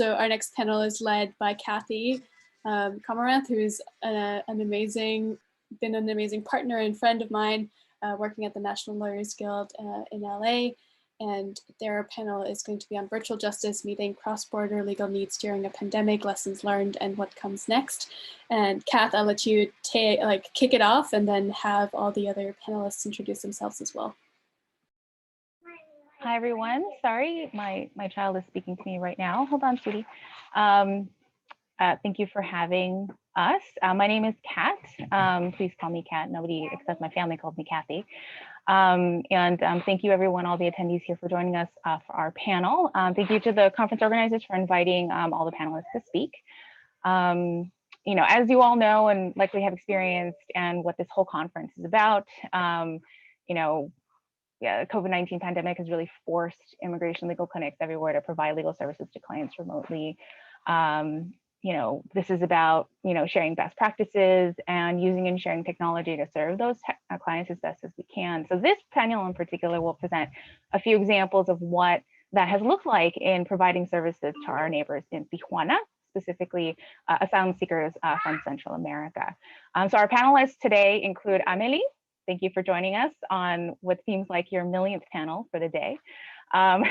So our next panel is led by Kathy Khommarath, who's been an amazing partner and friend of mine, working at the National Lawyers Guild in LA. And their panel is going to be on virtual justice, meeting cross-border legal needs during a pandemic, lessons learned, and what comes next. And Kath, I'll let you kick it off and then have all the other panelists introduce themselves as well. Hi, everyone. Sorry, my child is speaking to me right now. Hold on, sweetie. Thank you for having us. My name is Kat. Please call me Kat. Nobody except my family called me Kathy. Thank you, everyone, all the attendees here for joining us for our panel. Thank you to the conference organizers for inviting all the panelists to speak. You know, as you all know and likely have experienced, and what this whole conference is about, you know, yeah, the COVID-19 pandemic has really forced immigration legal clinics everywhere to provide legal services to clients remotely. You know, this is about, you know, sharing best practices and using and sharing technology to serve those clients as best as we can. So this panel in particular will present a few examples of what that has looked like in providing services to our neighbors in Tijuana, specifically asylum seekers from Central America. So our panelists today include Amélie. Thank you for joining us on what seems like your millionth panel for the day. As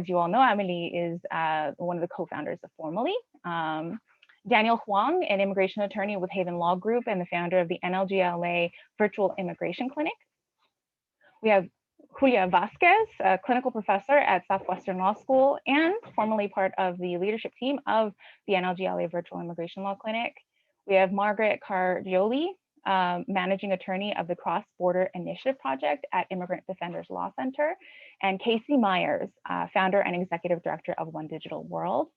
you all know, Amélie is one of the co-founders of Formally. Daniel Huang, an immigration attorney with Haven Law Group and the founder of the NLGLA Virtual Immigration Clinic. We have Julia Vázquez, a clinical professor at Southwestern Law School and formerly part of the leadership team of the NLGLA Virtual Immigration Law Clinic. We have Margaret Cargioli, managing attorney of the Cross-Border Initiative Project at Immigrant Defenders Law Center, and Casey Myers, founder and executive director of One Digital World.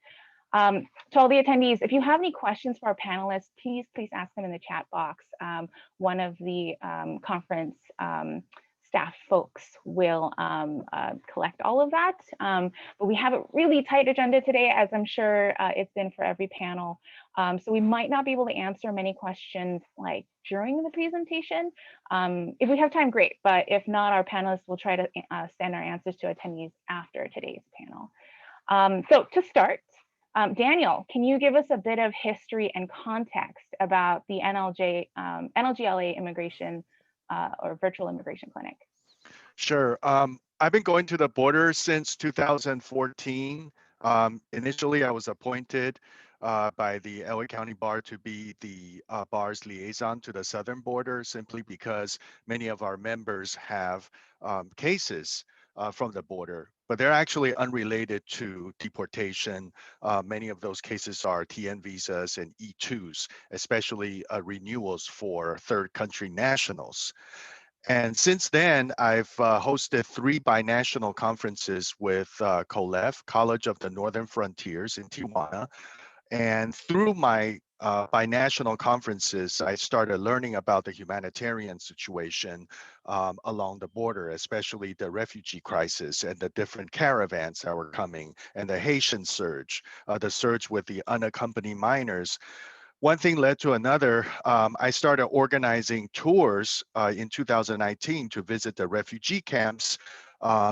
To all the attendees, if you have any questions for our panelists, please ask them in the chat box. One of the conference staff folks will collect all of that. But we have a really tight agenda today, as I'm sure it's been for every panel. So we might not be able to answer many questions like during the presentation. If we have time, great. But if not, our panelists will try to send our answers to attendees after today's panel. So to start, Daniel, can you give us a bit of history and context about the NLGLA immigration or virtual immigration clinic? Sure. I've been going to the border since 2014. Initially, I was appointed by the LA County Bar to be the bar's liaison to the southern border, simply because many of our members have cases from the border, but they're actually unrelated to deportation. Many of those cases are TN visas and E2s, especially renewals for third country nationals. And since then, I've hosted 3 binational conferences with COLEF, College of the Northern Frontiers in Tijuana. And through my binational conferences, I started learning about the humanitarian situation along the border, especially the refugee crisis and the different caravans that were coming, and the Haitian surge, the surge with the unaccompanied minors. One thing led to another. I started organizing tours in 2019 to visit the refugee camps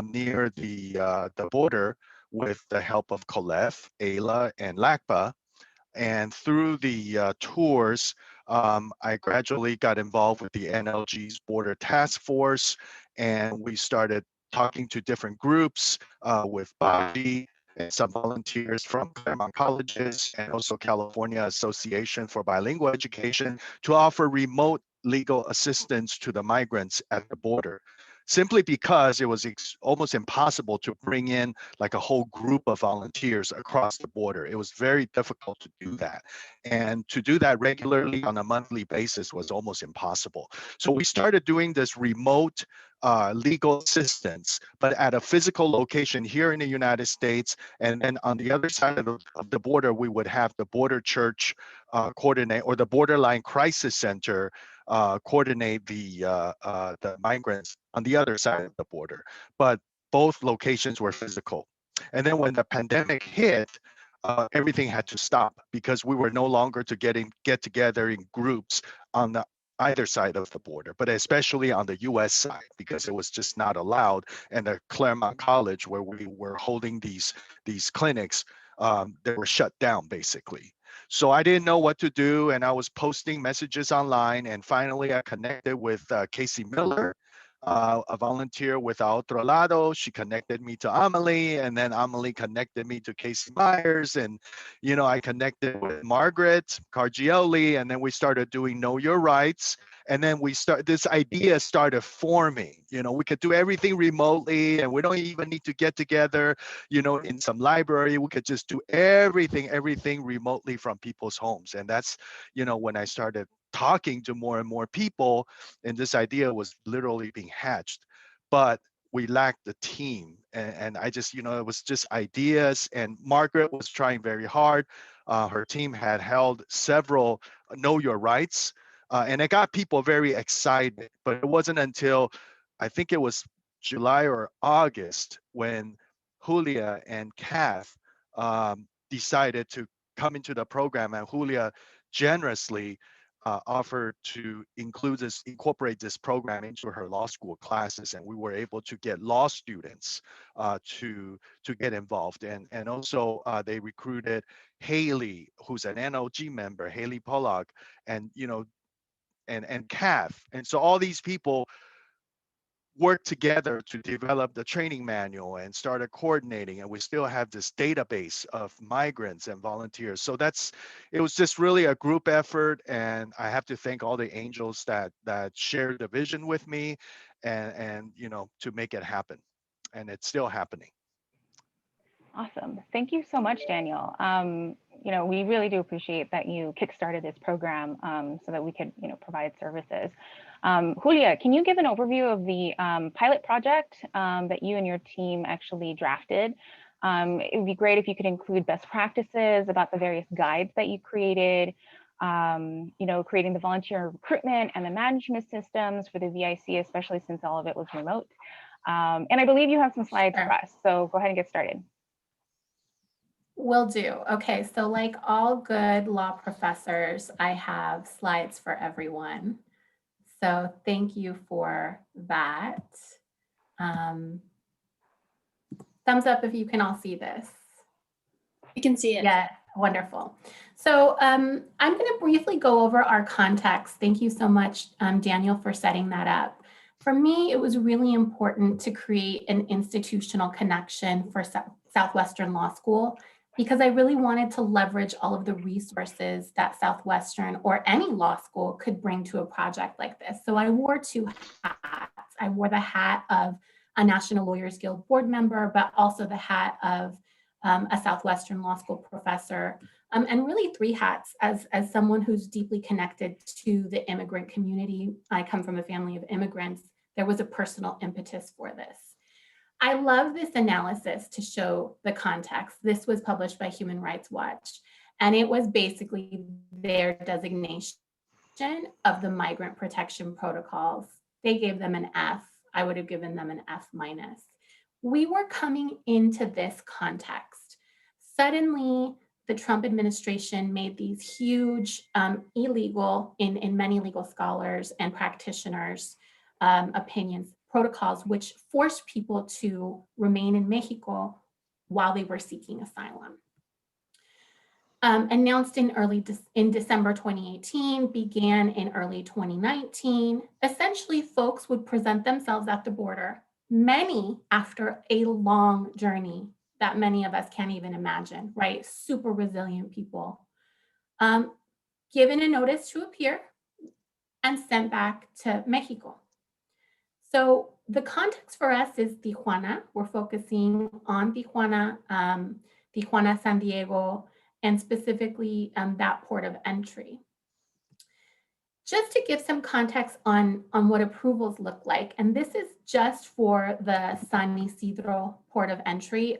near the border with the help of COLEF, AILA, and LACPA. And through the tours, I gradually got involved with the NLG's Border Task Force, and we started talking to different groups with Bobby and some volunteers from Claremont Colleges and also California Association for Bilingual Education to offer remote legal assistance to the migrants at the border, simply because it was almost impossible to bring in like a whole group of volunteers across the border. It was very difficult to do that. And to do that regularly on a monthly basis was almost impossible. So we started doing this remote legal assistance, but at a physical location here in the United States. And then on the other side of the border, we would have the Border Church coordinate, or the Borderline Crisis Center coordinate the migrants on the other side of the border. But both locations were physical. And then when the pandemic hit, everything had to stop because we were no longer to get together in groups on either side of the border, but especially on the US side, because it was just not allowed. And the Claremont College, where we were holding these clinics, they were shut down basically. So I didn't know what to do, and I was posting messages online, and finally I connected with Casey Miller, a volunteer with A Otro Lado. She connected me to Amelie, and then Amelie connected me to Casey Myers, and I connected with Margaret Cargioli, and then we started doing Know Your Rights. And then this idea started forming. We could do everything remotely, and we don't even need to get together, in some library. We could just do everything remotely from people's homes. And that's, when I started talking to more and more people, and this idea was literally being hatched. But we lacked the team, and I just, it was just ideas, and Margaret was trying very hard. Her team had held several Know Your Rights, and it got people very excited. But it wasn't until, I think it was July or August, when Julia and Kath decided to come into the program, and Julia generously offered to incorporate this program into her law school classes, and we were able to get law students to get involved, and also they recruited Haley, who's an NLG member, Haley Pollock, and and Kath, and so all these people worked together to develop the training manual and started coordinating, and we still have this database of migrants and volunteers. So it was just really a group effort, and I have to thank all the angels that shared the vision with me, and to make it happen, and it's still happening. Awesome. Thank you so much, Daniel. We really do appreciate that you kickstarted this program so that we could, provide services. Julia, can you give an overview of the pilot project that you and your team actually drafted? It would be great if you could include best practices about the various guides that you created, creating the volunteer recruitment and the management systems for the VIC, especially since all of it was remote. And I believe you have some slides for us, so go ahead and get started. Will do. Okay, so like all good law professors, I have slides for everyone. So thank you for that. Thumbs up if you can all see this. You can see it. Yeah, wonderful. So I'm going to briefly go over our context. Thank you so much, Daniel, for setting that up. For me, it was really important to create an institutional connection for Southwestern Law School, because I really wanted to leverage all of the resources that Southwestern or any law school could bring to a project like this. So I wore two hats. I wore the hat of a National Lawyers Guild board member, but also the hat of a Southwestern Law School professor, and really three hats as someone who's deeply connected to the immigrant community. I come from a family of immigrants. There was a personal impetus for this. I love this analysis to show the context. This was published by Human Rights Watch, and it was basically their designation of the migrant protection protocols. They gave them an F. I would have given them an F-. We were coming into this context. Suddenly, the Trump administration made these huge illegal, in many legal scholars and practitioners' opinions, protocols which forced people to remain in Mexico while they were seeking asylum. Announced in December 2018, began in early 2019. Essentially, folks would present themselves at the border, many after a long journey that many of us can't even imagine, right? Super resilient people, given a notice to appear and sent back to Mexico. So the context for us is Tijuana. We're focusing on Tijuana, Tijuana, San Diego, and specifically that port of entry. Just to give some context on what approvals look like, and this is just for the San Isidro port of entry,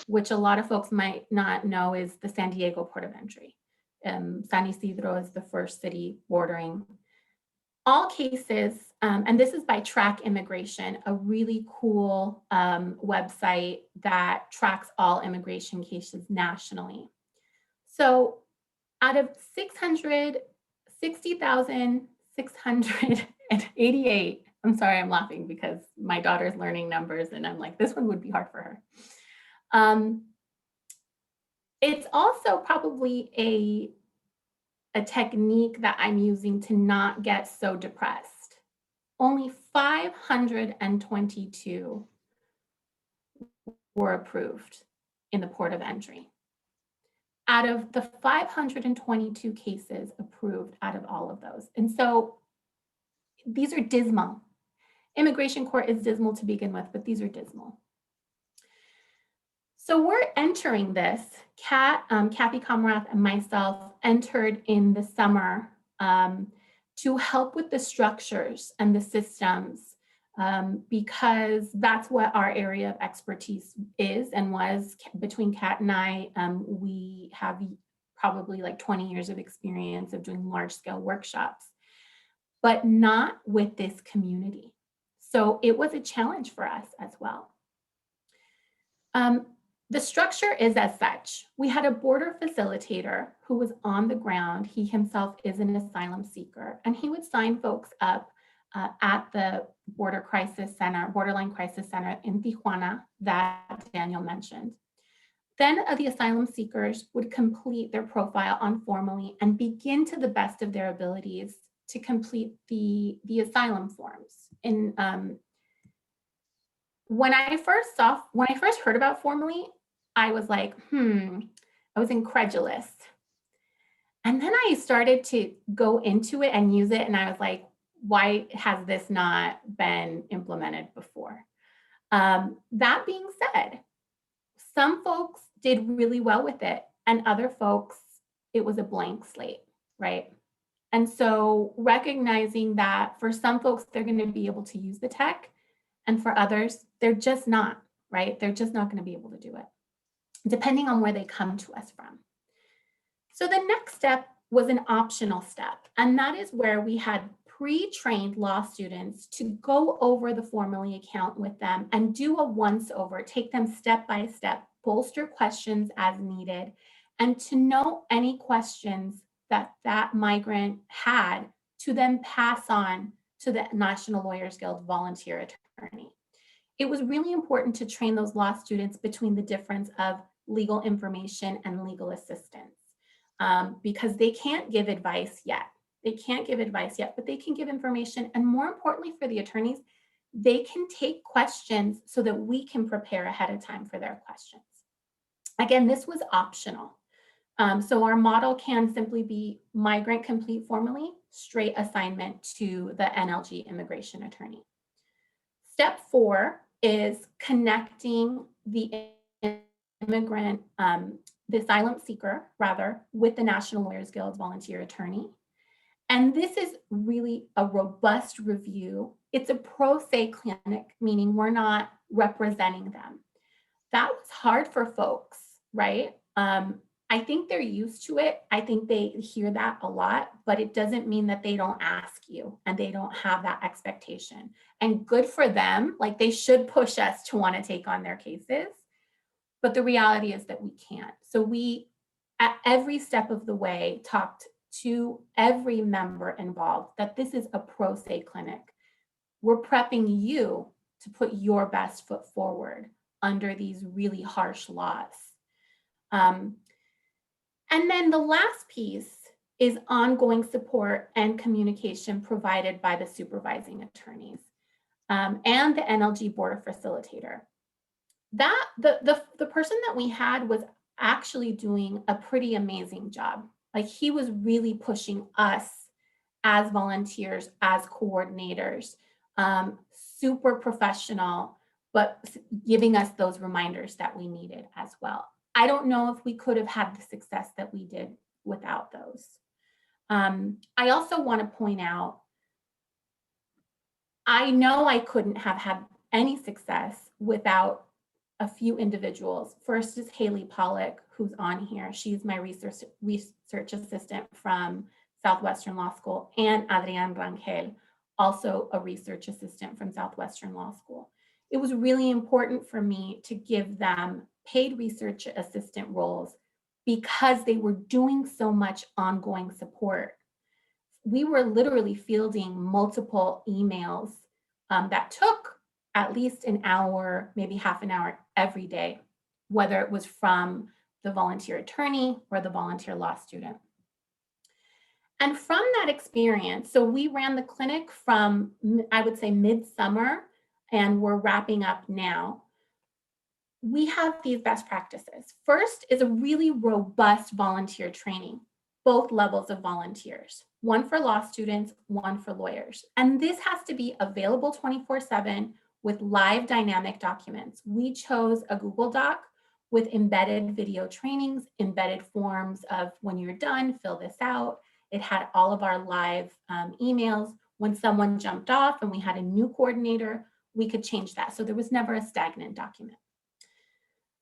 which a lot of folks might not know is the San Diego port of entry. San Isidro is the first city bordering. All cases, and this is by Track Immigration, a really cool website that tracks all immigration cases nationally. So out of 660,000 688. I'm sorry, I'm laughing because my daughter's learning numbers and I'm like, this one would be hard for her. It's also probably a technique that I'm using to not get so depressed. Only 522 were approved in the port of entry. Out of the 522 cases approved out of all of those. And so these are dismal. Immigration court is dismal to begin with, but these are dismal. So we're entering this, Kathy Khommarath and myself entered in the summer to help with the structures and the systems because that's what our area of expertise is and was. Between Kat and I, we have probably like 20 years of experience of doing large scale workshops, but not with this community. So it was a challenge for us as well. The structure is as such. We had a border facilitator who was on the ground. He himself is an asylum seeker, and he would sign folks up at the Borderline Crisis Center in Tijuana that Daniel mentioned. Then the asylum seekers would complete their profile on Formally and begin to the best of their abilities to complete the asylum forms. When I first heard about Formally, I was like, I was incredulous. And then I started to go into it and use it. And I was like, why has this not been implemented before? That being said, some folks did really well with it and other folks, it was a blank slate, right? And so recognizing that for some folks, they're going to be able to use the tech and for others, they're just not, right? They're just not going to be able to do it, depending on where they come to us from. So the next step was an optional step, and that is where we had pre-trained law students to go over the Formally account with them and do a once-over, take them step by step, bolster questions as needed, and to know any questions that that migrant had to then pass on to the National Lawyers Guild volunteer attorney. It was really important to train those law students between the difference of legal information and legal assistance because they can't give advice yet. They can't give advice yet, but they can give information. And more importantly for the attorneys, they can take questions so that we can prepare ahead of time for their questions. Again, this was optional. So our model can simply be migrant complete formally, straight assignment to the NLG immigration attorney. Step 4 is connecting the immigrant, the asylum seeker rather, with the National Lawyers Guild volunteer attorney. And this is really a robust review. It's a pro se clinic, meaning we're not representing them. That was hard for folks, right? I think they're used to it. I think they hear that a lot, but it doesn't mean that they don't ask you and they don't have that expectation. And good for them, like they should push us to want to take on their cases. But the reality is that we can't. So we, at every step of the way, talked to every member involved that this is a pro se clinic. We're prepping you to put your best foot forward under these really harsh laws. And then the last piece is ongoing support and communication provided by the supervising attorneys and the NLG border facilitator. That the person that we had was actually doing a pretty amazing job. Like he was really pushing us as volunteers, as coordinators, super professional, but giving us those reminders that we needed as well. I don't know if we could have had the success that we did without those. I also want to point out, I know I couldn't have had any success without a few individuals. First is Haley Pollock, who's on here. She's my research assistant from Southwestern Law School, and Adrián Rangel, also a research assistant from Southwestern Law School. It was really important for me to give them paid research assistant roles because they were doing so much ongoing support we were literally fielding multiple emails that took at least an hour, maybe half an hour every day, whether it was from the volunteer attorney or the volunteer law student. And from that experience, so we ran the clinic from, I would say, midsummer, and we're wrapping up now. We have these best practices. First is a really robust volunteer training, both levels of volunteers, one for law students, one for lawyers. And this has to be available 24/7 with live dynamic documents. We chose a Google Doc with embedded video trainings, embedded forms of when you're done, fill this out. It had all of our live emails. When someone jumped off and we had a new coordinator, we could change that. So there was never a stagnant document.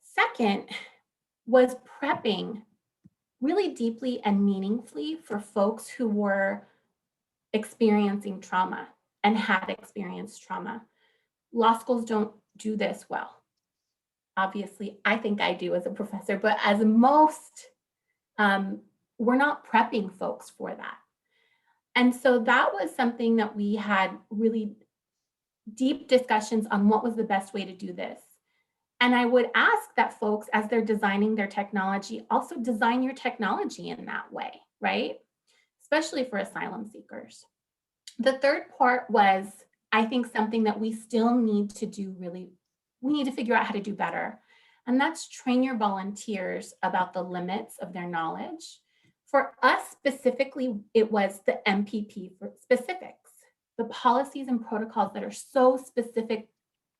Second was prepping really deeply and meaningfully for folks who were experiencing trauma and had experienced trauma. Law schools don't do this well. Obviously, I think I do as a professor, but as most, we're not prepping folks for that. And so that was something that we had really deep discussions on what was the best way to do this. And I would ask that folks, as they're designing their technology, also design your technology in that way, right? Especially for asylum seekers. The third part was, I think, something that we still need to do really, we need to figure out how to do better. And that's train your volunteers about the limits of their knowledge. For us specifically, it was the MPP for specifics, the policies and protocols that are so specific,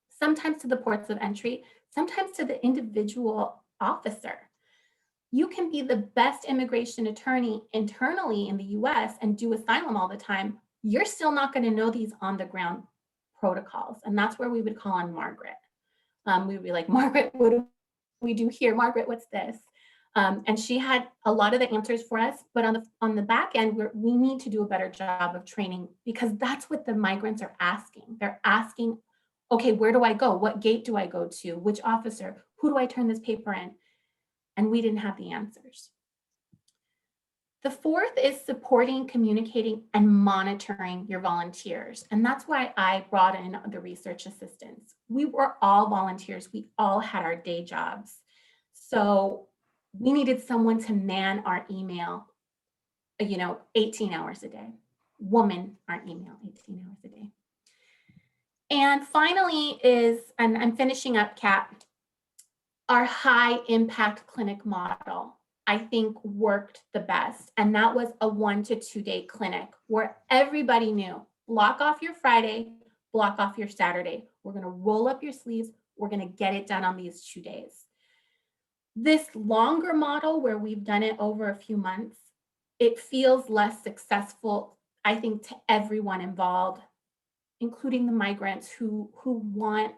sometimes to the ports of entry, sometimes to the individual officer. You can be the best immigration attorney internally in the US and do asylum all the time. You're still not going to know these on the ground protocols. And that's where we would call on Margaret. We would be like, Margaret, what do we do here? Margaret, what's this? And she had a lot of the answers for us, but on the back end, we need to do a better job of training, because that's what the migrants are asking. They're asking, okay, where do I go? What gate do I go to? Which officer? Who do I turn this paper in? And we didn't have the answers. The fourth is supporting, communicating, and monitoring your volunteers. And that's why I brought in the research assistants. We were all volunteers. We all had our day jobs. So we needed someone to man our email, 18 hours a day. Woman our email 18 hours a day. And finally is, and I'm finishing up, Kat, our high impact clinic model, I think, worked the best. And that was a 1 to 2 day clinic where everybody knew, block off your Friday, block off your Saturday. We're going to roll up your sleeves. We're going to get it done on these 2 days. This longer model where we've done it over a few months, it feels less successful, I think, to everyone involved, including the migrants who want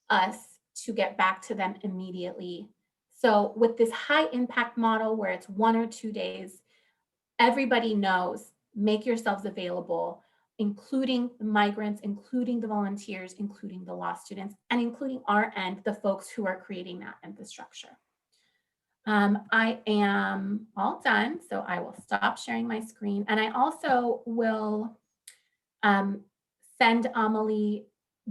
us to get back to them immediately. So with this high impact model where it's 1 or 2 days, everybody knows, make yourselves available, including the migrants, including the volunteers, including the law students, and including our end, the folks who are creating that infrastructure. I am all done, so I will stop sharing my screen. And I also will send Amélie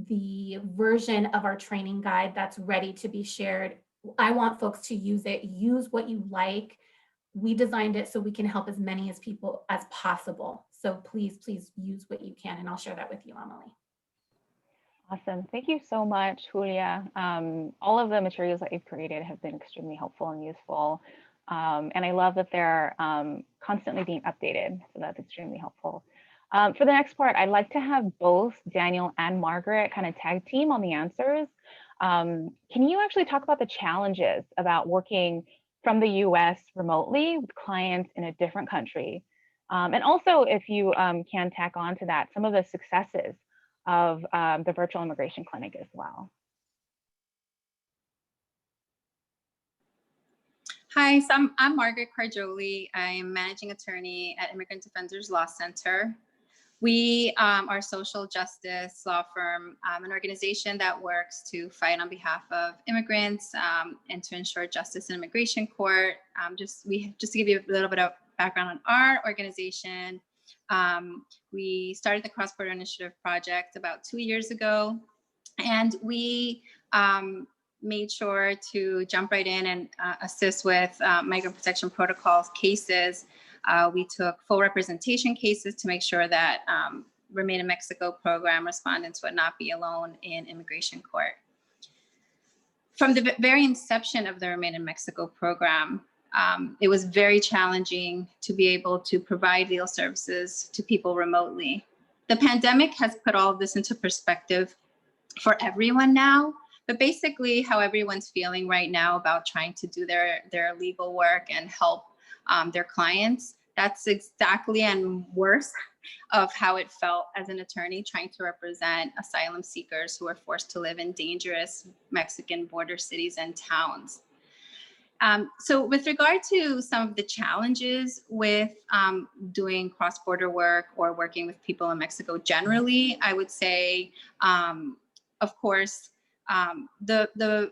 the version of our training guide that's ready to be shared. I want folks to use it. Use what you like. We designed it so we can help as many as people as possible. So please, please use what you can, and I'll share that with you, Amélie. Awesome. Thank you so much, Julia. All of the materials that you've created have been extremely helpful and useful. And I love that they're constantly being updated. So that's extremely helpful. For the next part, I'd like to have both Daniel and Margaret kind of tag team on the answers. Can you actually talk about the challenges about working from the US remotely with clients in a different country? And also, if you can tack on to that, some of the successes of the virtual immigration clinic as well. Hi, so I'm Margaret Cargioli. I'm managing attorney at Immigrant Defenders Law Center. We are a social justice law firm, an organization that works to fight on behalf of immigrants and to ensure justice in immigration court. Just to give you a little bit of background on our organization, We started the Cross-Border Initiative Project about 2 years ago, and we made sure to jump right in and assist with migrant protection protocols cases. We took full representation cases to make sure that Remain in Mexico program respondents would not be alone in immigration court. From the very inception of the Remain in Mexico program, it was very challenging to be able to provide legal services to people remotely. The pandemic has put all of this into perspective for everyone now, but basically how everyone's feeling right now about trying to do their legal work and help their clients, that's exactly and worse of how it felt as an attorney trying to represent asylum seekers who are forced to live in dangerous Mexican border cities and towns. So with regard to some of the challenges with doing cross-border work or working with people in Mexico generally, I would say, of course, the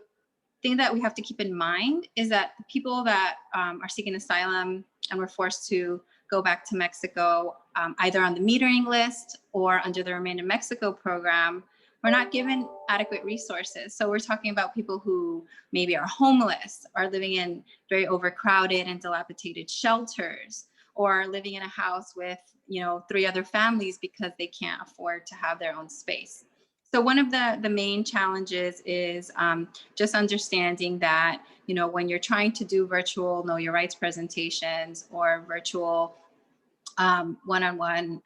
thing that we have to keep in mind is that the people that are seeking asylum and were forced to go back to Mexico, either on the metering list or under the Remain in Mexico program, we're not given adequate resources. So we're talking about people who maybe are homeless, are living in very overcrowded and dilapidated shelters, or living in a house with 3 other families because they can't afford to have their own space. So one of the main challenges is just understanding that, when you're trying to do virtual Know Your Rights presentations or virtual one-on-one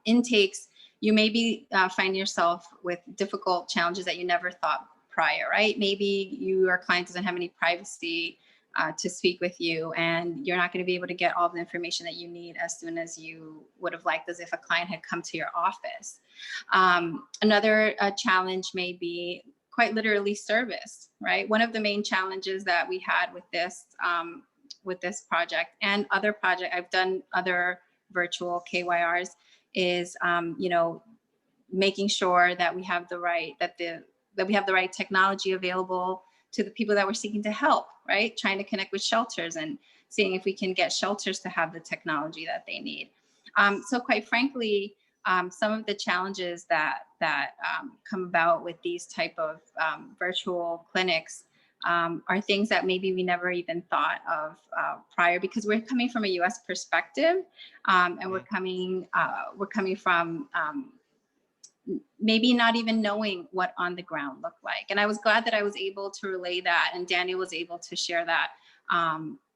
intakes, you maybe find yourself with difficult challenges that you never thought prior, right? Maybe your client doesn't have any privacy to speak with you, and you're not going to be able to get all the information that you need as soon as you would have liked, as if a client had come to your office. Another challenge may be quite literally service, right? One of the main challenges that we had with this project and other project, I've done other virtual KYRs, is making sure that we have the right technology available to the people that we're seeking to help, right? Trying to connect with shelters and seeing if we can get shelters to have the technology that they need. So quite frankly, some of the challenges that come about with these type of virtual clinics are things that maybe we never even thought of prior, because we're coming from a U.S. perspective, and we're coming from maybe not even knowing what on the ground looked like. And I was glad that I was able to relay that, and Daniel was able to share that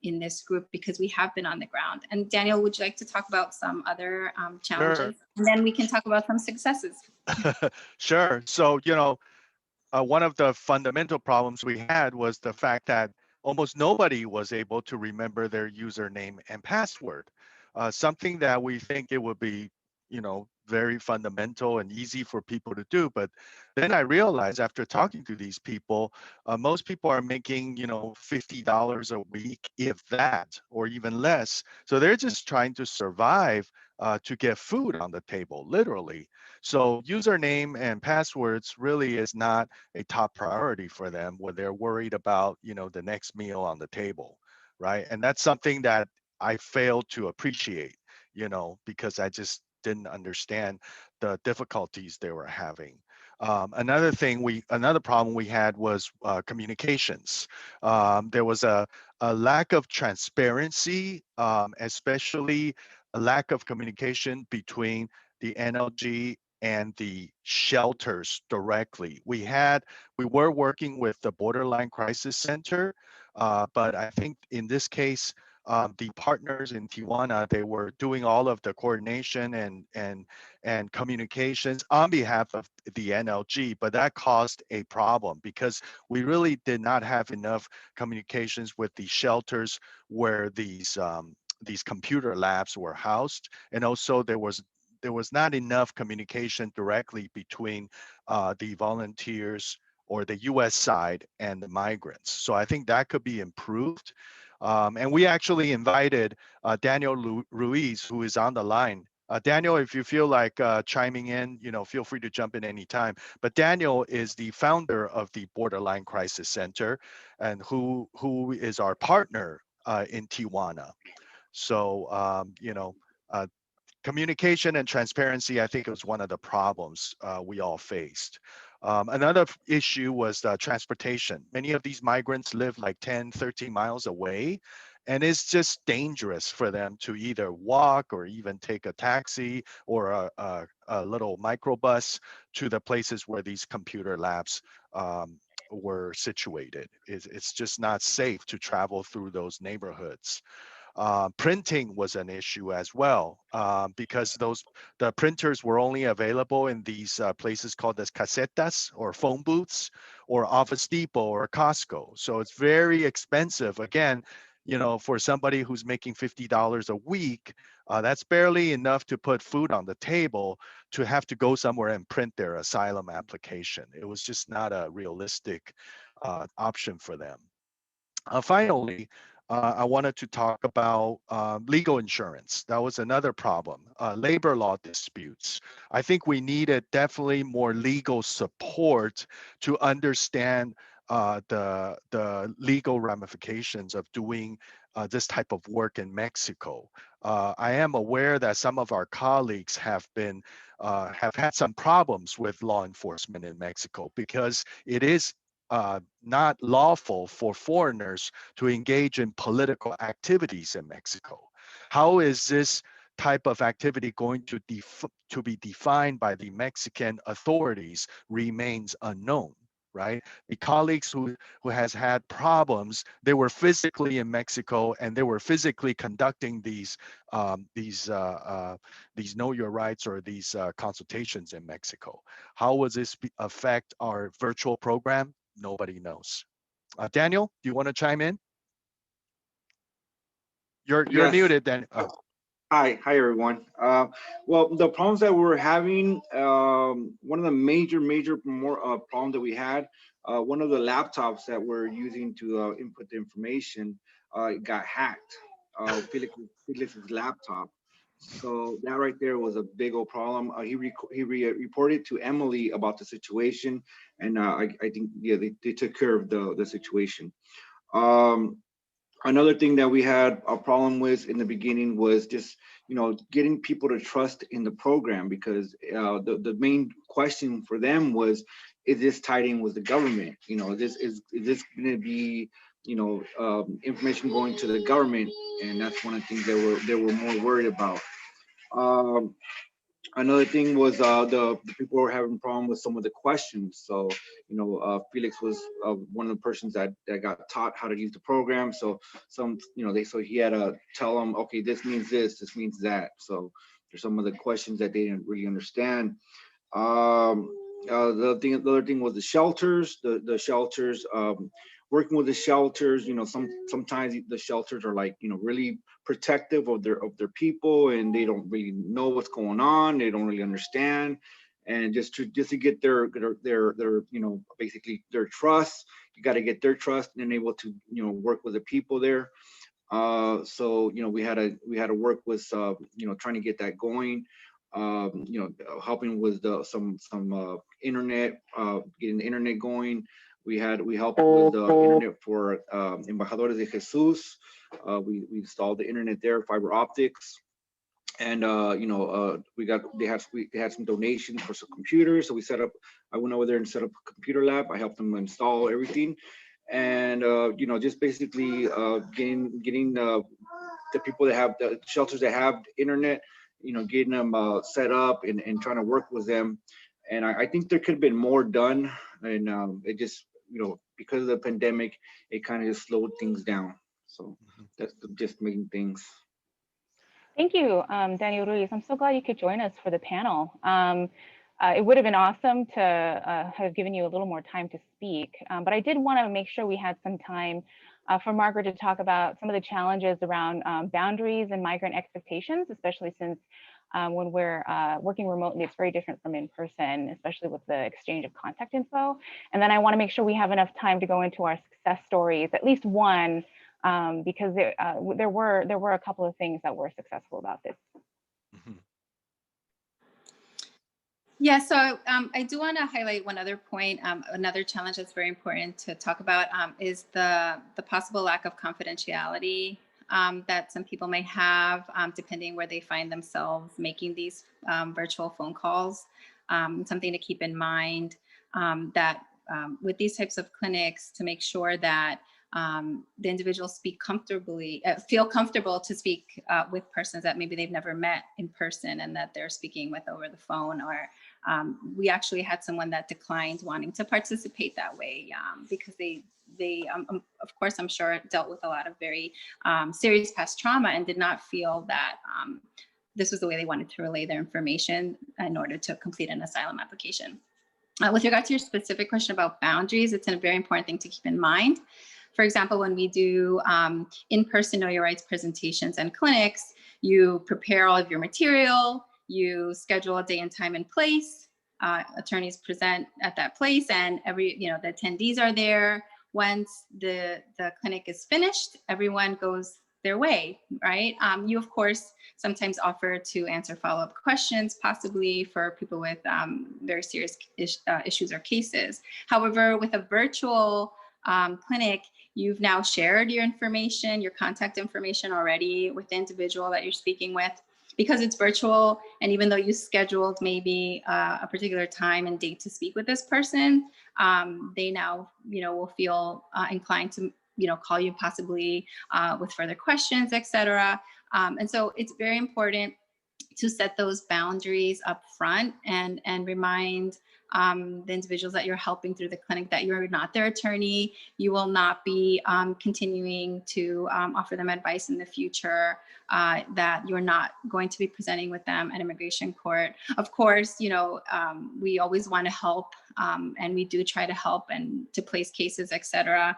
in this group, because we have been on the ground. And Daniel, would you like to talk about some other challenges? Sure. And then we can talk about some successes. Sure. So, one of the fundamental problems we had was the fact that almost nobody was able to remember their username and password. Something that we think it would be, very fundamental and easy for people to do. But then I realized after talking to these people, most people are making, $50 a week, if that, or even less. So they're just trying to survive to get food on the table, literally. So username and passwords really is not a top priority for them when they're worried about, the next meal on the table, right? And that's something that I failed to appreciate, because I just didn't understand the difficulties they were having. Another problem we had was communications. There was a lack of transparency, especially a lack of communication between the NLG and the shelters directly. We were working with the Borderline Crisis Center, but I think in this case, the partners in Tijuana, they were doing all of the coordination and communications on behalf of the NLG, but that caused a problem because we really did not have enough communications with the shelters where these computer labs were housed, and also there was not enough communication directly between the volunteers or the U.S. side and the migrants. So I think that could be improved. And we actually invited Daniel Ruiz, who is on the line. Daniel, if you feel like chiming in, feel free to jump in anytime. But Daniel is the founder of the Borderline Crisis Center, and who is our partner in Tijuana. So, Communication and transparency, I think, was one of the problems we all faced. Another issue was transportation. Many of these migrants live like 10, 13 miles away, and it's just dangerous for them to either walk or even take a taxi or a little microbus to the places where these computer labs were situated. It's just not safe to travel through those neighborhoods. Printing was an issue as well, because the printers were only available in these places called as casetas or phone booths or Office Depot or Costco. So it's very expensive. Again, for somebody who's making $50 a week, that's barely enough to put food on the table to have to go somewhere and print their asylum application. It was just not a realistic option for them. Finally, I wanted to talk about legal insurance. That was another problem. Labor law disputes. I think we needed definitely more legal support to understand the legal ramifications of doing this type of work in Mexico. I am aware that some of our colleagues have had some problems with law enforcement in Mexico because it is not lawful for foreigners to engage in political activities in Mexico. How is this type of activity going to be defined by the Mexican authorities remains unknown, right? The colleagues who has had problems, they were physically in Mexico and they were physically conducting these know your rights or these consultations in Mexico. How will this affect our virtual program? Nobody knows. Daniel, do you want to chime in? You're Yes. muted, Dan. Hi, everyone. Well, the problems that we're having, one of the major problems that we had, one of the laptops that we're using to input the information got hacked. Felix's laptop. So that right there was a big old problem. He reported to Emily about the situation, and I think they took care of the situation. Another thing that we had a problem with in the beginning was just getting people to trust in the program, because the main question for them was, is this tied in with the government? Is this going to be information going to the government? And that's one of the things they were more worried about. Another thing was the people were having a problem with some of the questions. So, Felix was one of the persons that got taught how to use the program. So so he had to tell them, okay, this means this means that. So there's some of the questions that they didn't really understand. The other thing was the shelters. The shelters. Working with the shelters, sometimes the shelters are like, really protective of their people, and they don't really know what's going on. They don't really understand, and just to get their basically their trust, you got to get their trust and able to work with the people there. So we had to work with trying to get that going. Helping with some internet, getting the internet going. We helped with the internet for Embajadores de Jesus. We installed the internet there, fiber optics, and they had some donations for some computers. So I went over there and set up a computer lab. I helped them install everything, and just basically getting the people that have the shelters that have internet, getting them set up and trying to work with them. And I think there could have been more done, and it just because of the pandemic, it kind of just slowed things down. So that's just main things. Thank you, Daniel Ruiz. I'm so glad you could join us for the panel. It would have been awesome to have given you a little more time to speak, but I did want to make sure we had some time for Margaret to talk about some of the challenges around boundaries and migrant expectations, especially since when we're working remotely, it's very different from in person, especially with the exchange of contact info. And then I want to make sure we have enough time to go into our success stories, at least one, because there were a couple of things that were successful about this. Yeah, so I do want to highlight one other point. Another challenge that's very important to talk about is the possible lack of confidentiality that some people may have, depending where they find themselves making these virtual phone calls. Something to keep in mind that with these types of clinics, to make sure that the individuals speak comfortably, feel comfortable to speak with persons that maybe they've never met in person and that they're speaking with over the phone. Or we actually had someone that declined wanting to participate that way because they of course, I'm sure, dealt with a lot of very serious past trauma and did not feel that this was the way they wanted to relay their information in order to complete an asylum application. With regard to your specific question about boundaries, it's a very important thing to keep in mind. For example, when we do in-person Know Your Rights presentations and clinics, you prepare all of your material, you schedule a day and time and place, attorneys present at that place, and the attendees are there. Once the clinic is finished, everyone goes their way, right? You, of course, sometimes offer to answer follow-up questions, possibly for people with very serious issues or cases. However, with a virtual clinic, you've now shared your information, your contact information already with the individual that you're speaking with. Because it's virtual, and even though you scheduled maybe a particular time and date to speak with this person, they now, will feel inclined to, call you possibly with further questions, etc. And so it's very important to set those boundaries up front and remind the individuals that you're helping through the clinic that you're not their attorney. You will not be continuing to offer them advice in the future, that you're not going to be presenting with them at immigration court. Of course, we always want to help, and we do try to help and to place cases, etc.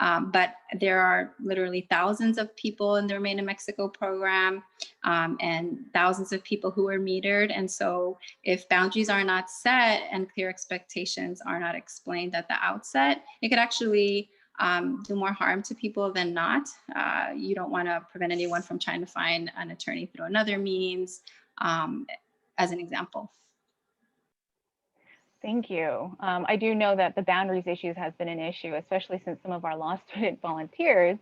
But there are literally thousands of people in the Remain in Mexico program, and thousands of people who are metered. And so if boundaries are not set and clear expectations are not explained at the outset, it could actually do more harm to people than not. You don't want to prevent anyone from trying to find an attorney through another means, as an example. Thank you. I do know that the boundaries issues has been an issue, especially since some of our law student volunteers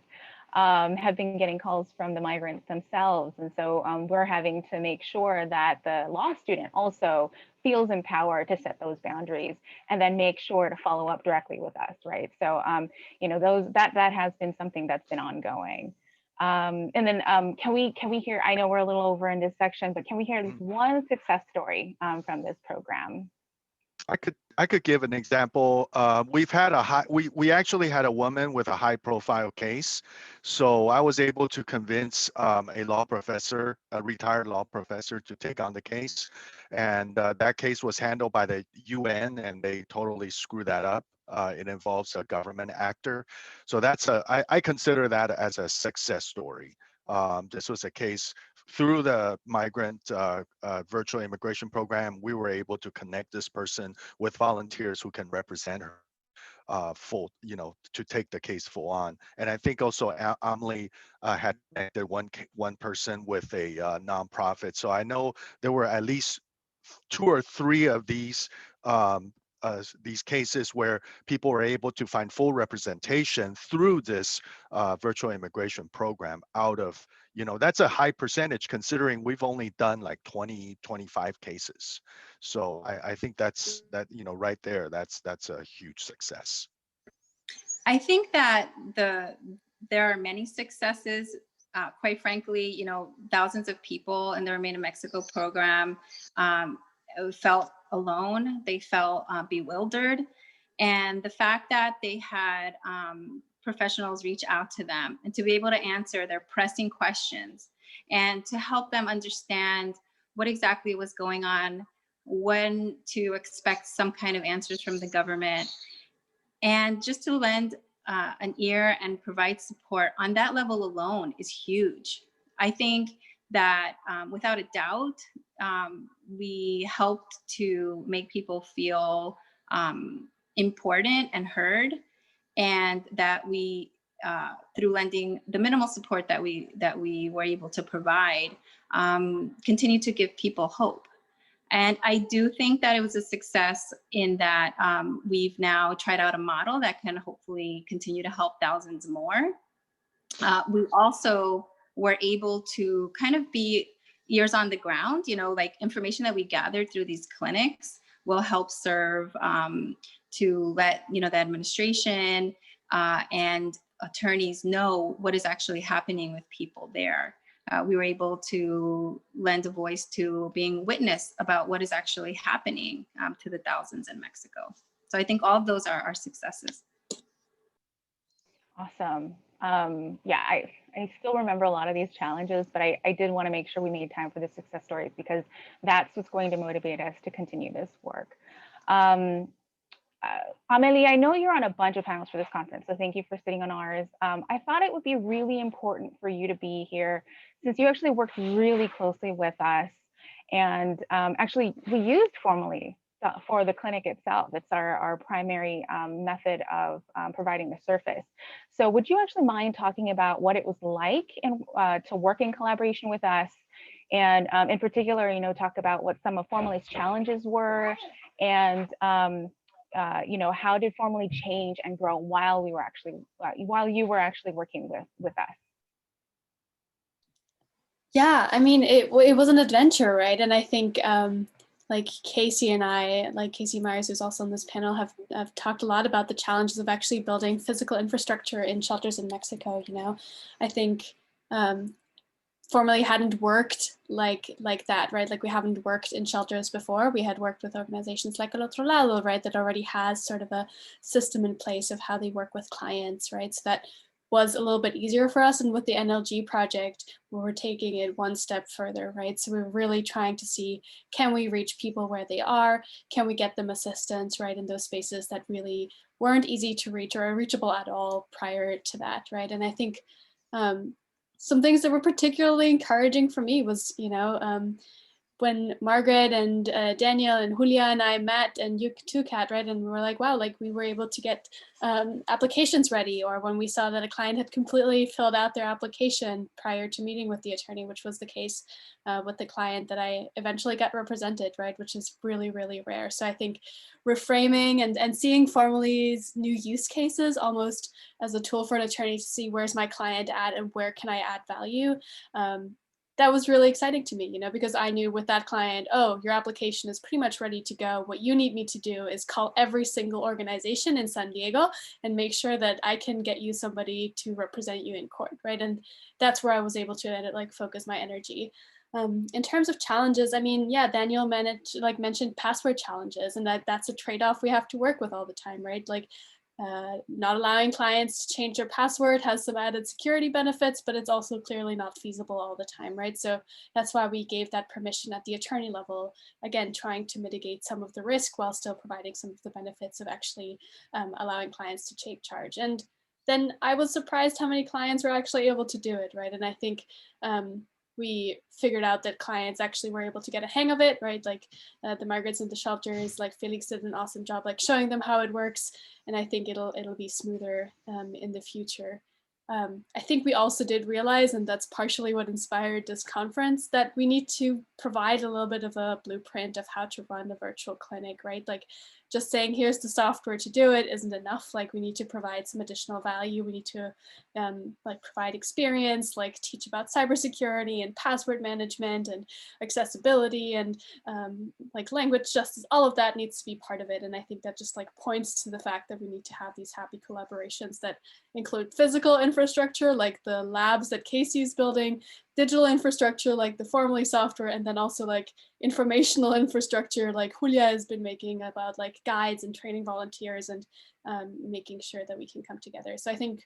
have been getting calls from the migrants themselves. And so we're having to make sure that the law student also feels empowered to set those boundaries and then make sure to follow up directly with us, right? So, that has been something that's been ongoing. And then can we hear, I know we're a little over in this section, but can we hear at least one success story from this program? I could give an example. We've had we actually had a woman with a high profile case. So I was able to convince a law professor, a retired law professor, to take on the case. And that case was handled by the UN, and they totally screwed that up. It involves a government actor. So I consider that as a success story. This was a case through the migrant virtual immigration program. We were able to connect this person with volunteers who can represent her to take the case full on. And I think also Amélie had connected one person with a nonprofit. So I know there were at least 2 or 3 of these cases where people were able to find full representation through this virtual immigration program out of, that's a high percentage considering we've only done like 20, 25 cases. So I think that, right there, that's a huge success. I think that there are many successes. Quite frankly, thousands of people in the Remain in Mexico program felt alone. They felt bewildered. And the fact that they had professionals reach out to them and to be able to answer their pressing questions and to help them understand what exactly was going on, when to expect some kind of answers from the government, and just to lend an ear and provide support on that level alone is huge. I think that without a doubt, we helped to make people feel important and heard, and that we, through lending the minimal support that we were able to provide, continue to give people hope. And I do think that it was a success in that we've now tried out a model that can hopefully continue to help thousands more. We also we're able to kind of be ears on the ground, like information that we gather through these clinics will help serve to let, the administration and attorneys know what is actually happening with people there. We were able to lend a voice to being witness about what is actually happening to the thousands in Mexico. So I think all of those are our successes. Awesome. Yeah, I still remember a lot of these challenges, but I did want to make sure we made time for the success stories because that's what's going to motivate us to continue this work. Amélie, I know you're on a bunch of panels for this conference, so thank you for sitting on ours. I thought it would be really important for you to be here since you actually worked really closely with us. And actually, we used formally for the clinic itself. It's our primary method of providing the service. So would you actually mind talking about what it was like to work in collaboration with us? And in particular, talk about what some of Formali's challenges were and how did Formally change and grow while you were actually working with us? Yeah, I mean, it was an adventure, right? And I think like Casey and I, like Casey Myers, who's also on this panel, have talked a lot about the challenges of actually building physical infrastructure in shelters in Mexico. I think Formally hadn't worked like that, right? Like we haven't worked in shelters before. We had worked with organizations like El Otro Lado, right? That already has sort of a system in place of how they work with clients, right? So that was a little bit easier for us. And with the NLG project, we were taking it one step further, right? So we were really trying to see, can we reach people where they are? Can we get them assistance, right? In those spaces that really weren't easy to reach or reachable at all prior to that, right? And I think some things that were particularly encouraging for me was, when Margaret and Daniel and Julia and I met, and you too, Kat, right? And we were like, wow, like we were able to get applications ready, or when we saw that a client had completely filled out their application prior to meeting with the attorney, which was the case with the client that I eventually got represented, right? Which is really, really rare. So I think reframing and seeing Formali's new use cases almost as a tool for an attorney to see where's my client at and where can I add value. That was really exciting to me, because I knew with that client, oh, your application is pretty much ready to go. What you need me to do is call every single organization in San Diego and make sure that I can get you somebody to represent you in court, right? And that's where I was able to focus my energy. In terms of challenges, I mean, yeah, Daniel mentioned password challenges, and that's a trade-off we have to work with all the time, right? Not allowing clients to change their password has some added security benefits, but it's also clearly not feasible all the time, right? So that's why we gave that permission at the attorney level, again, trying to mitigate some of the risk while still providing some of the benefits of actually allowing clients to take charge. And then I was surprised how many clients were actually able to do it, right? And I think we figured out that clients actually were able to get a hang of it, right? Like the Margarets and the shelters, like Felix did an awesome job, like showing them how it works. And I think it'll be smoother in the future. I think we also did realize, and that's partially what inspired this conference, that we need to provide a little bit of a blueprint of how to run a virtual clinic, right? Like just saying, here's the software to do it isn't enough. Like we need to provide some additional value. We need to provide experience, like teach about cybersecurity and password management and accessibility and like language justice. All of that needs to be part of it. And I think that just points to the fact that we need to have these happy collaborations that include physical infrastructure, like the labs that Casey's building, digital infrastructure like the Formally software, and then also informational infrastructure like Julia has been making about guides and training volunteers and making sure that we can come together. So I think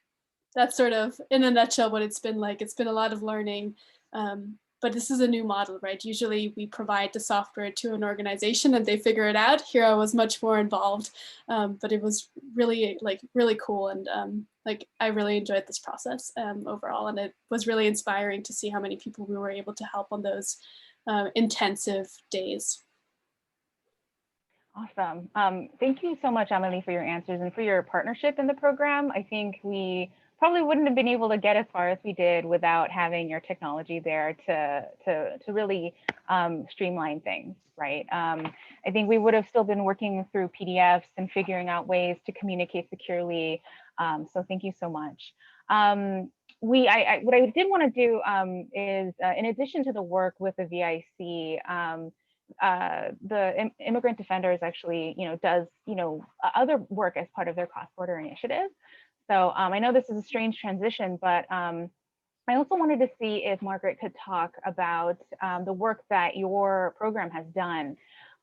that's sort of in a nutshell what it's been like. It's been a lot of learning, but this is a new model, right? Usually we provide the software to an organization and they figure it out. Here I was much more involved, but it was really really cool. And I really enjoyed this process overall. And it was really inspiring to see how many people we were able to help on those intensive days. Awesome. Thank you so much, Amélie, for your answers and for your partnership in the program. I think we probably wouldn't have been able to get as far as we did without having your technology there to really streamline things, right? I think we would have still been working through PDFs and figuring out ways to communicate securely. So thank you so much. what I did want to do is, in addition to the work with the VIC, the Immigrant Defenders actually, does, other work as part of their cross-border initiative. So I know this is a strange transition, but I also wanted to see if Margaret could talk about the work that your program has done,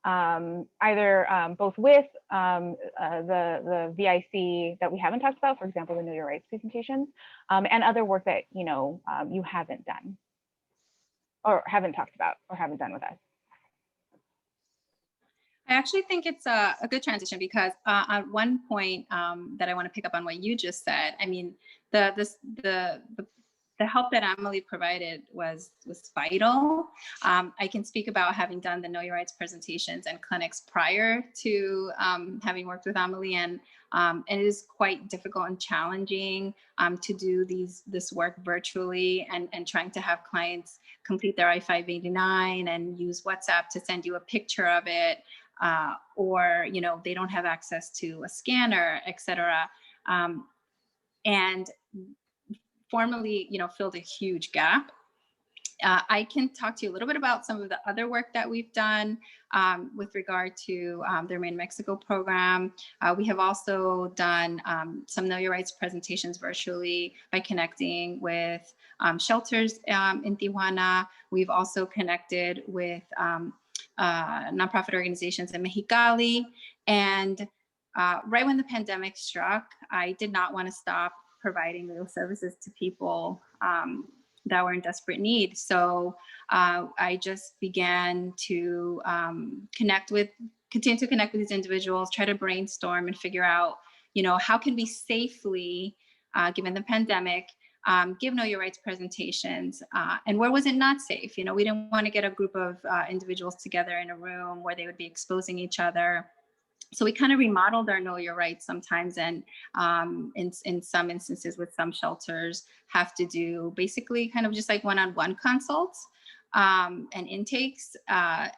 either both with the VIC that we haven't talked about, for example, the Know Your Rights presentations, and other work that you haven't done, or haven't talked about, or haven't done with us. I actually think it's a good transition because at one point that I want to pick up on what you just said. I mean, the help that Amélie provided was vital. I can speak about having done the Know Your Rights presentations and clinics prior to having worked with Amélie, and it is quite difficult and challenging to do this work virtually and trying to have clients complete their I-589 and use WhatsApp to send you a picture of it, or they don't have access to a scanner, etc. And formally, filled a huge gap. I can talk to you a little bit about some of the other work that we've done with regard to the Remain Mexico program. We have also done some Know Your Rights presentations virtually by connecting with shelters in Tijuana. We've also connected with nonprofit organizations in Mexicali. And right when the pandemic struck, I did not want to stop providing legal services to people that were in desperate need. So I just began to continue to connect with these individuals, try to brainstorm and figure out, how can we safely, given the pandemic, give Know Your Rights presentations, and where was it not safe? We didn't want to get a group of individuals together in a room where they would be exposing each other. So we kind of remodeled our Know Your Rights sometimes, and in some instances with some shelters have to do basically kind of just like one-on-one consults and intakes, kind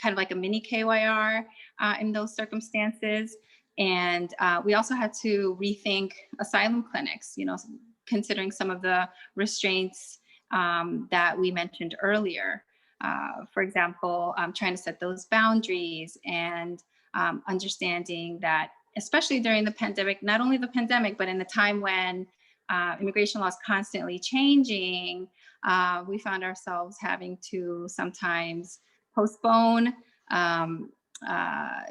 of like a mini KYR in those circumstances. And we also had to rethink asylum clinics, considering some of the restraints that we mentioned earlier. For example, trying to set those boundaries and understanding that, especially during the pandemic, not only the pandemic, but in the time when immigration law is constantly changing, we found ourselves having to sometimes postpone Know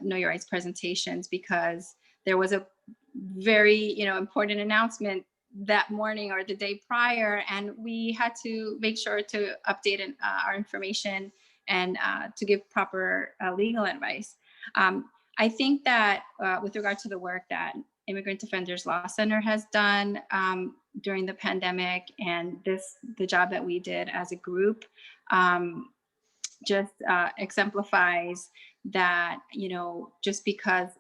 Your Rights presentations because there was a very important announcement that morning or the day prior, and we had to make sure to update our information and to give proper legal advice. I think that with regard to the work that Immigrant Defenders Law Center has done during the pandemic, and the job that we did as a group, just exemplifies that, just because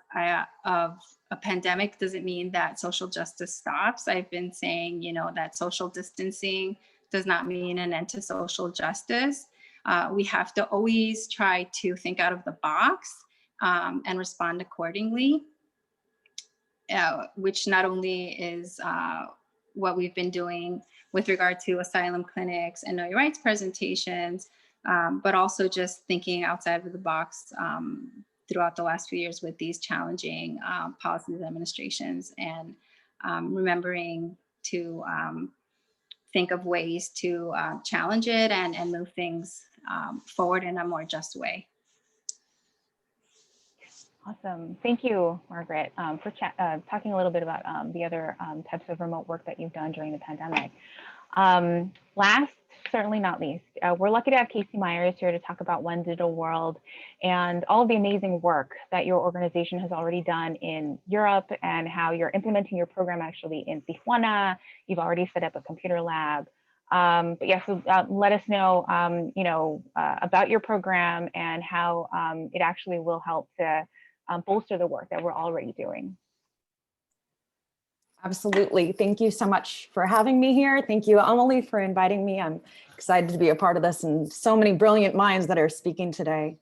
of a pandemic doesn't mean that social justice stops. I've been saying, that social distancing does not mean an end to social justice. We have to always try to think out of the box and respond accordingly, which not only is what we've been doing with regard to asylum clinics and Know Your Rights presentations, but also just thinking outside of the box throughout the last few years with these challenging policies and administrations, and remembering to think of ways to challenge it and move things forward in a more just way. Awesome. Thank you, Margaret, for talking a little bit about the other types of remote work that you've done during the pandemic. Last, certainly not least, we're lucky to have Casey Myers here to talk about One Digital World and all of the amazing work that your organization has already done in Europe and how you're implementing your program actually in Tijuana. You've already set up a computer lab. But yeah, so let us know, about your program and how it actually will help to bolster the work that we're already doing. Absolutely. Thank you so much for having me here. Thank you, Amélie, for inviting me. I'm excited to be a part of this and so many brilliant minds that are speaking today.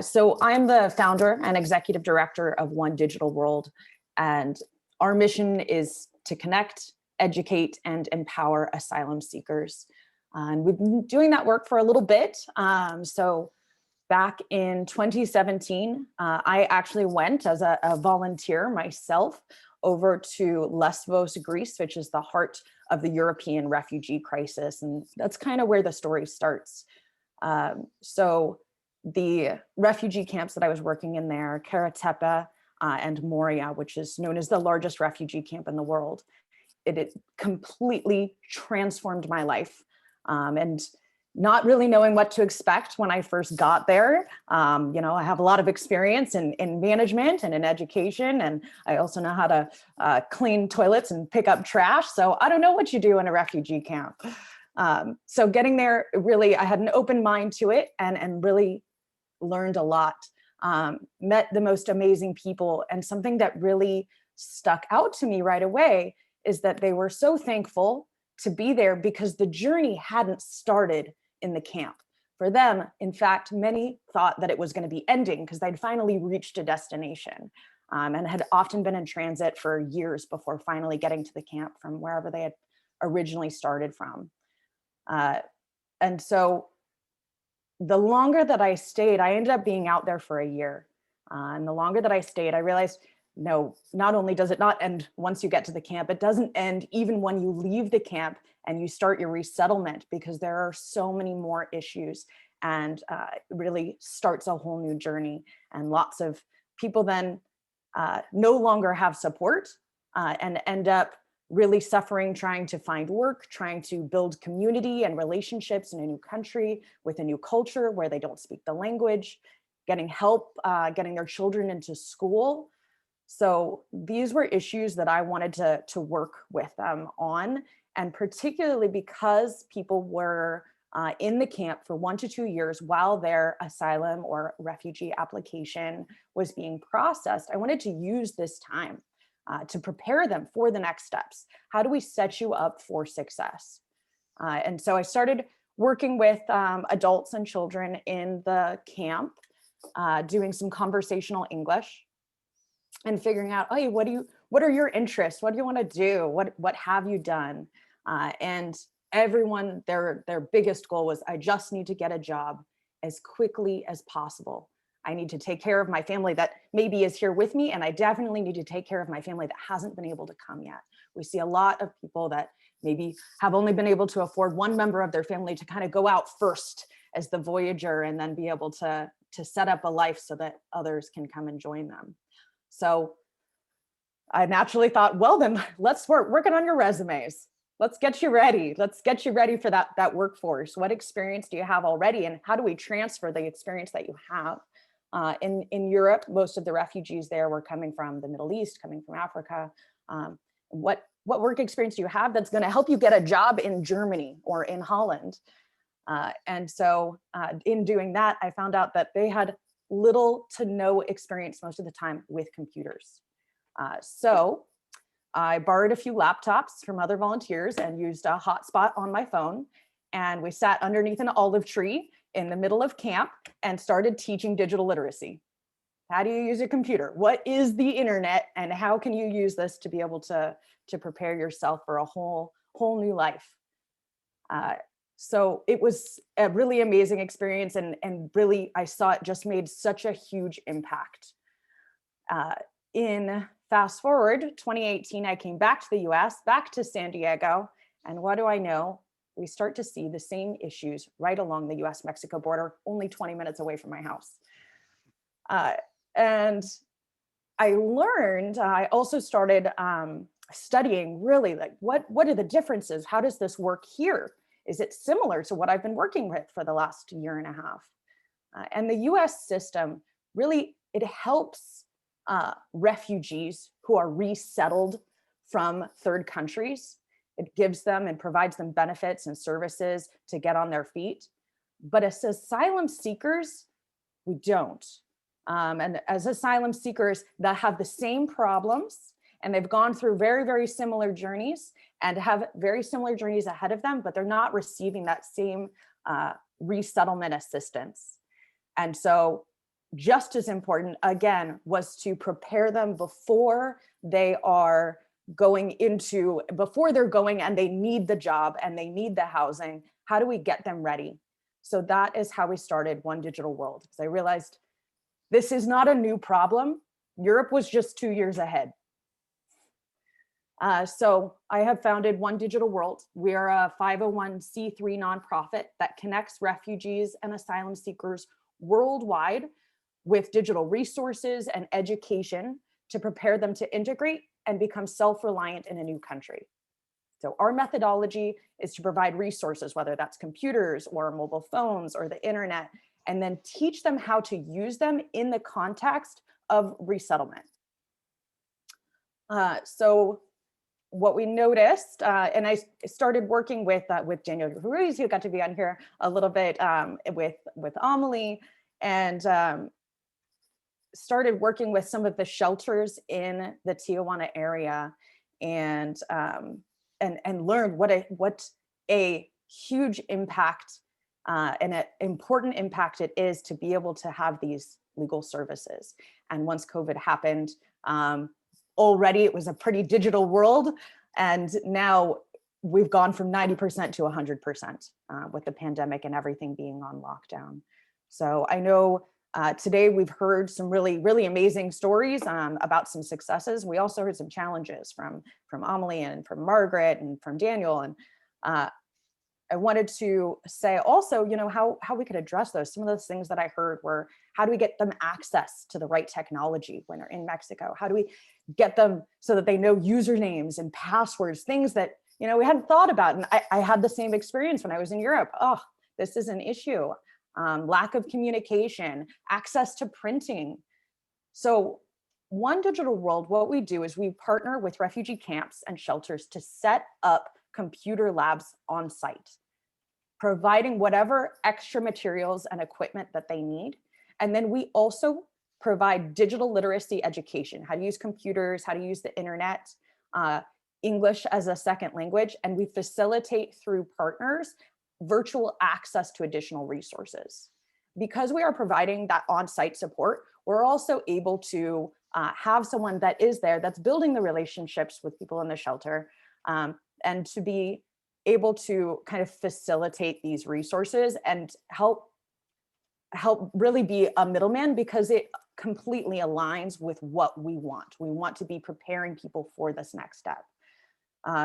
So I'm the founder and executive director of One Digital World, and our mission is to connect, educate and empower asylum seekers. And we've been doing that work for a little bit. So back in 2017, I actually went as a volunteer myself over to Lesbos, Greece, which is the heart of the European refugee crisis. And that's kind of where the story starts. So the refugee camps that I was working in there, Karatepe and Moria, which is known as the largest refugee camp in the world, it completely transformed my life. And not really knowing what to expect when I first got there. You know, I have a lot of experience in management and in education, and I also know how to clean toilets and pick up trash. So I don't know what you do in a refugee camp. So getting there, really, I had an open mind to it and really learned a lot. Met the most amazing people, and something that really stuck out to me right away is that they were so thankful to be there because the journey hadn't started in the camp. For them, in fact, many thought that it was going to be ending because they'd finally reached a destination and had often been in transit for years before finally getting to the camp from wherever they had originally started from. And so the longer that I stayed, I ended up being out there for a year. And the longer that I stayed, I realized, no, not only does it not end once you get to the camp, it doesn't end even when you leave the camp and you start your resettlement, because there are so many more issues, and it really starts a whole new journey. And lots of people then no longer have support and end up really suffering, trying to find work, trying to build community and relationships in a new country with a new culture where they don't speak the language, getting help, getting their children into school. So these were issues that I wanted to work with them on, and particularly because people were in the camp for 1 to 2 years while their asylum or refugee application was being processed. I wanted to use this time to prepare them for the next steps. How do we set you up for success? And so I started working with adults and children in the camp, doing some conversational English, and figuring out, oh, what are your interests? What do you want to do? What have you done? And everyone, their biggest goal was, I just need to get a job as quickly as possible. I need to take care of my family that maybe is here with me, and I definitely need to take care of my family that hasn't been able to come yet. We see a lot of people that maybe have only been able to afford one member of their family to kind of go out first as the voyager and then be able to set up a life so that others can come and join them. So I naturally thought, well, then let's start working on your resumes. Let's get you ready. Let's get you ready for that workforce. What experience do you have already? And how do we transfer the experience that you have? In Europe, most of the refugees there were coming from the Middle East, coming from Africa. What work experience do you have that's going to help you get a job in Germany or in Holland? And so in doing that, I found out that they had little to no experience most of the time with computers. So I borrowed a few laptops from other volunteers and used a hotspot on my phone. And we sat underneath an olive tree in the middle of camp and started teaching digital literacy. How do you use a computer? What is the internet? And how can you use this to be able to prepare yourself for a whole new life? So it was a really amazing experience, and really I saw it just made such a huge impact. In fast forward 2018, I came back to the US, back to San Diego, and what do I know? We start to see the same issues right along the US-Mexico border, only 20 minutes away from my house. And I learned, I also started studying really like, what are the differences? How does this work here? Is it similar to what I've been working with for the last year and a half? And the US system really, it helps refugees who are resettled from third countries. It gives them and provides them benefits and services to get on their feet. But as asylum seekers, we don't. And as asylum seekers that have the same problems, and they've gone through very, very similar journeys and have very similar journeys ahead of them, but they're not receiving that same resettlement assistance. And so just as important, again, was to prepare them before they are going into, before they're going and they need the job and they need the housing, how do we get them ready? So that is how we started One Digital World, because I realized this is not a new problem. Europe was just 2 years ahead. So I have founded One Digital World. We are a 501c3 nonprofit that connects refugees and asylum seekers worldwide with digital resources and education to prepare them to integrate and become self-reliant in a new country. So our methodology is to provide resources, whether that's computers or mobile phones or the internet, and then teach them how to use them in the context of resettlement. So what we noticed, and I started working with Julia Vázquez, who got to be on here a little bit, with Amélie, and started working with some of the shelters in the Tijuana area, and learned what a huge impact and an important impact it is to be able to have these legal services. And once COVID happened, already it was a pretty digital world, and now we've gone from 90% to 100% with the pandemic and everything being on lockdown. So I know today we've heard some really amazing stories about some successes. We also heard some challenges from Amélie and from Margaret and from Daniel. And I wanted to say also, you know, how we could address those. Some of those things that I heard were, how do we get them access to the right technology when they're in Mexico? How do we get them so that they know usernames and passwords, things that, you know, we hadn't thought about. And I had the same experience when I was in Europe. Oh, this is an issue. Lack of communication, access to printing. So One Digital World, what we do is we partner with refugee camps and shelters to set up computer labs on site, providing whatever extra materials and equipment that they need. And then we also provide digital literacy education, how to use computers, how to use the internet, English as a second language, and we facilitate through partners virtual access to additional resources. Because we are providing that on-site support, we're also able to have someone that is there that's building the relationships with people in the shelter, and to be able to kind of facilitate these resources and help really be a middleman, because it completely aligns with what we want. We want to be preparing people for this next step.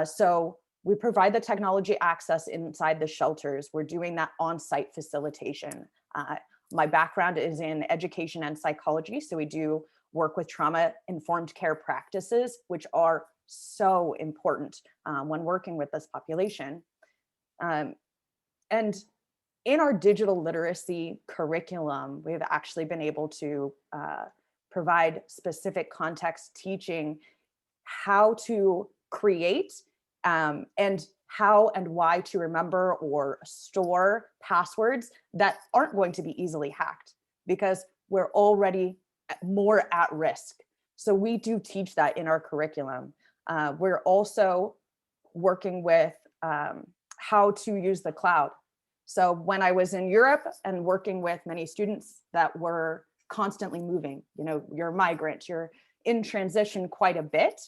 So we provide the technology access inside the shelters. We're doing that on-site facilitation. My background is in education and psychology, so we do work with trauma-informed care practices, which are so important when working with this population. And in our digital literacy curriculum, we've actually been able to provide specific context teaching how to create and how and why to remember or store passwords that aren't going to be easily hacked, because we're already more at risk. So we do teach that in our curriculum. We're also working with how to use the cloud. So when I was in Europe and working with many students that were constantly moving, you know, you're a migrant, you're in transition quite a bit.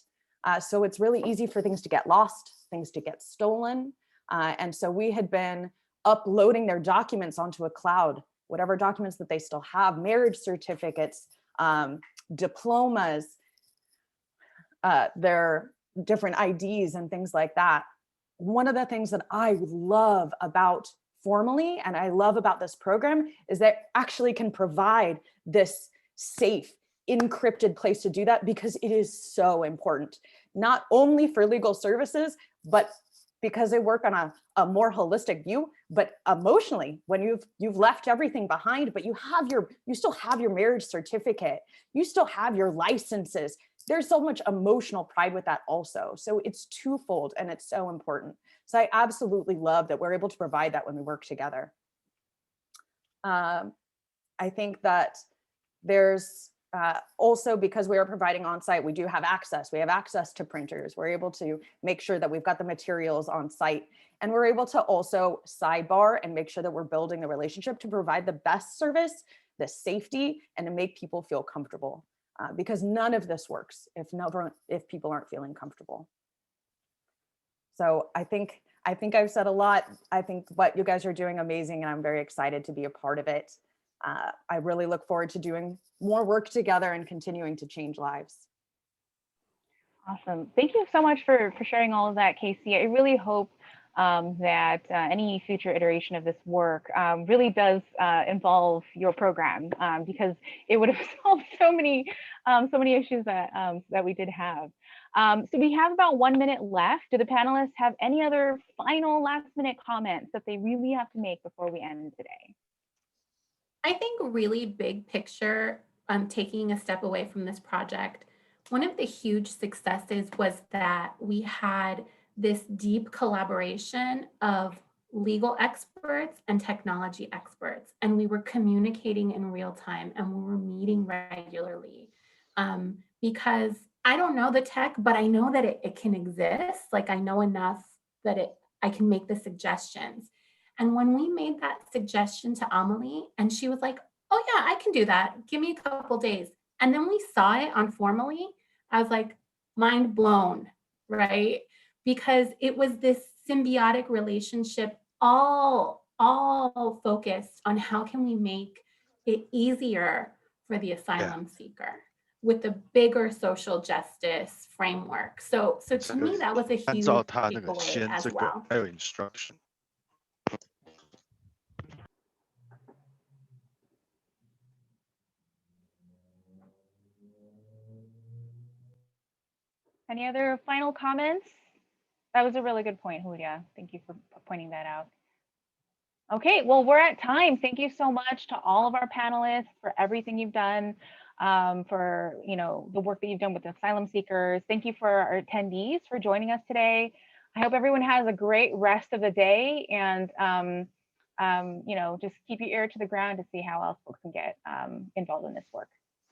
So it's really easy for things to get lost, things to get stolen. And so we had been uploading their documents onto a cloud, whatever documents that they still have, marriage certificates, diplomas, their different IDs and things like that. One of the things that I love about Formally, and I love about this program, is that actually can provide this safe, encrypted place to do that, because it is so important, not only for legal services, but because they work on a more holistic view, but emotionally, when you've left everything behind, but you still have your marriage certificate, you still have your licenses. There's so much emotional pride with that also. So it's twofold, and it's so important. So I absolutely love that we're able to provide that when we work together. I think that there's also, because we are providing on-site, we do have access. We have access to printers. We're able to make sure that we've got the materials on site, and we're able to also sidebar and make sure that we're building the relationship to provide the best service, the safety, and to make people feel comfortable. because none of this works if people aren't feeling comfortable. So I think I've said a lot. I think what you guys are doing amazing, and I'm very excited to be a part of it. I really look forward to doing more work together and continuing to change lives. Awesome. Thank you so much for sharing all of that, Casey. I really hope that any future iteration of this work really does involve your program, because it would have solved so many issues that we did have. So we have about 1 minute left. Do the panelists have any other final last-minute comments that they really have to make before we end today? I think really big picture, taking a step away from this project, one of the huge successes was that we had this deep collaboration of legal experts and technology experts, and we were communicating in real time, and we were meeting regularly. Because I don't know the tech, but I know that it can exist. Like, I know enough that I can make the suggestions. And when we made that suggestion to Amélie, and she was like, oh yeah, I can do that. Give me a couple days. And then we saw it on Formally. I was like, mind blown, right? Because it was this symbiotic relationship, all focused on how can we make it easier for the asylum seeker with the bigger social justice framework. So to me, that was a huge takeaway as well. Instruction. Any other final comments? That was a really good point, Julia. Thank you for pointing that out. Okay, well, we're at time. Thank you so much to all of our panelists for everything you've done, for the work that you've done with the asylum seekers. Thank you for our attendees for joining us today. I hope everyone has a great rest of the day, and just keep your ear to the ground to see how else folks can get involved in this work.